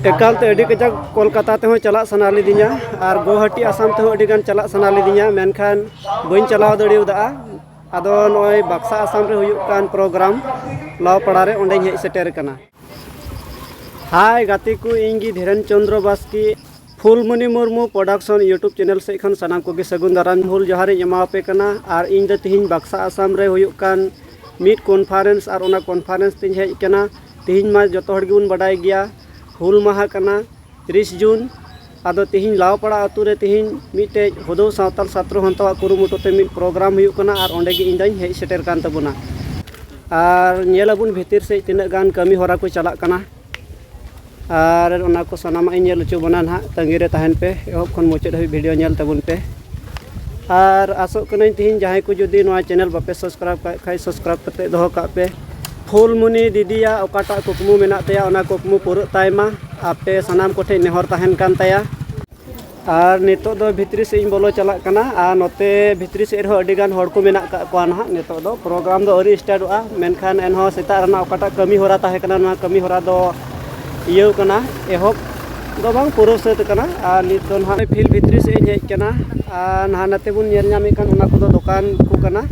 एकालते अड़ी कजाक कोलकाता ते हो चला सना लिदिया और गुवाहाटी आसाम ते हो अड़ी गान चला सना लिदिया मेनखान बइन चलाव दड़िउदा आदो नय बक्सा आसाम रे हुयुक कान प्रोग्राम लावपड़ा रे ओंडे हेज सेटेर कना। हाय गाते को इंगी धीरेन चंद्र Baski फुलमणि Murmu production YouTube channel से खन सनाम को सगुन दाराम हुल जोहार एमापे कना और इन दो तिहिन बक्सा आसाम रे हुयुक कान मिड कॉन्फ्रेंस और ओना कॉन्फ्रेंस तिन हेज कना। तिहिन मा जतो हड़ गेबुन बडाय गया हुल माहा कना 30 जून आदो तिहिन लावपड़ा अतु रे तिहिन मिटे हुदो सावताल छात्र हंतवा कुरुमुटु ते मिड प्रोग्राम हुयुक कना और ओंडे गे इन दाइन हेज सेटेर कान तबुना और नेलाबुन भीतर से तिना गान कमी होरा को चलाक कना और ओना को सनामा इन नेल उचु बना ना तंगी रे तहन पे एहब खन मुचाद हाबि वीडियो नेल तबुन पे और आसो कनाई तिहिन जहां को जुदी नोआ चैनल बापे सब्सक्राइब खाइ सब्सक्राइब करते दोहो का पे फुलमणि दीदिया ओकाटा कुकमु मेना तया ओना कुकमु पुरु तायमा आपे सनाम कोठे नेहर तहन कान तया और नितो दो भितरी से इन बोलो चलाक कना और नोते भितरी से रहो अडी गान हड़ को मेना का कोआ ना नितो दो प्रोग्राम दो अरी स्टार्टआ मेनखान एनहो सेता रना ओकाटा कमी होरा ताहे कना ना कमी होरा दो इयो कना एहब दो बांग पुरो सेत कना और नित दो ना फिल भितरी से हेज कना और ना नाते बुन नेल नामे कान ओना को दुकान को कना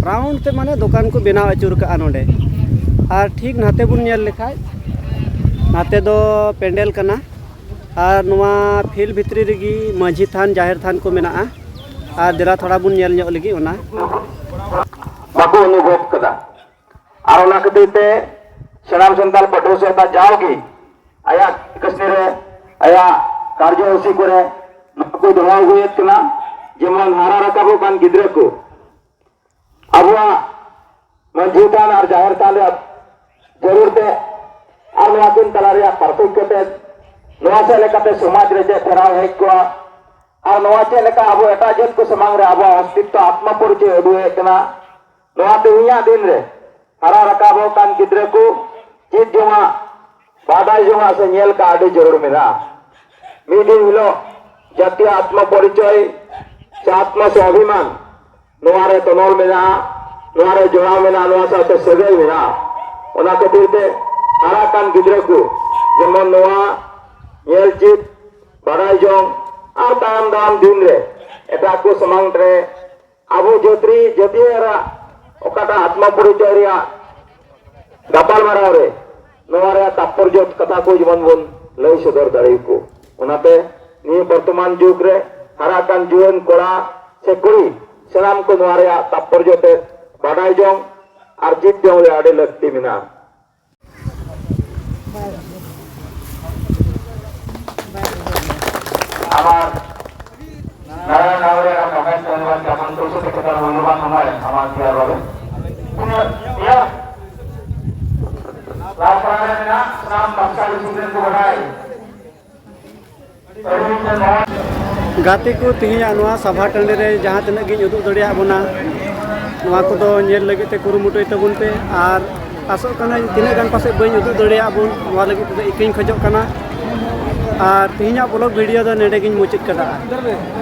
राउंड ते माने दुकान को बनाव अचुर का नोडे और ठीक नाते बुन नेल लेखाय नाते दो पेंडल कना और नोआ फिल भितरी रेगी माझी थान जाहिर थान को मेना और देरा थोड़ा बुन नेल ᱧᱚᱜ लगी ओना बाको अनुभव कदा और ओना कदिते सनाम संताल पटो से ता जाओगी आया कसने रे आया कार्यसूची करे नको दोहा हुए कना जेमन हारा रकाबो कान गिद्रे को अबवा माझी थान और जाहिर थान जरूरते और नोआ किन तलारिया परतुक कते नोआ से लेकाते समाज रे जे फेराव हेक को और नोआ से लेका अबो एटा जत को समांग रे अबो अस्तित्व आत्मा परिचय उदुए कना नोआ ते हिया दिन रे हारा रकाबो कान गिद्रे को चीज जोमा बादाय जोमा से नेल का आडी जरूर मेना मीडिन हिलो जातीय आत्मा परिचय से आत्मा स्वाभिमान नोआ रे तनोल मेना नोआ रे जोड़ा मेना नोआ साथे सगई मेना ओना खातिर हारा कान गिद्रे को जेमन नोआ नेल चित बादाय जों और ताम दाम दिन रे एटा को समांग रे आबो जोत्री जतियरा ओकाटा आत्मा परिचय रिया गापाल माराव रे नोआ रे तात्पर्य कथा को जेमन बन लई सदर दाड़ी को ओनाते नि वर्तमान जुग रे हारा कान जुएन कोड़ा से कुड़ी सनाम को नोआ रे तात्पर्य ते बादाय जों और चित जों रे आडे लगती मिना আমার নারায়ণ নাওরে আর কমেন্ট করবার কেমন করছে থেকে তার মূল্যবান সময় আমার দেওয়ার হবে ইয়া রাজপ্রাণের নাম বাক্সালি সুন্দর को बढ़ाए गाते को तिहिया नोआ सभा टंडे रे जहां तने गे उदुग दड़िया बोना नोआ को दो नेल लगे ते कुरुमुटुय तबुन पे और आसो कना तिने गान पासे बइन उदुग दड़िया बोन नोआ लगे ते इकिन खजो कना और तिहिया ब्लॉग वीडियो दो नेडे गिन मुचित कदा।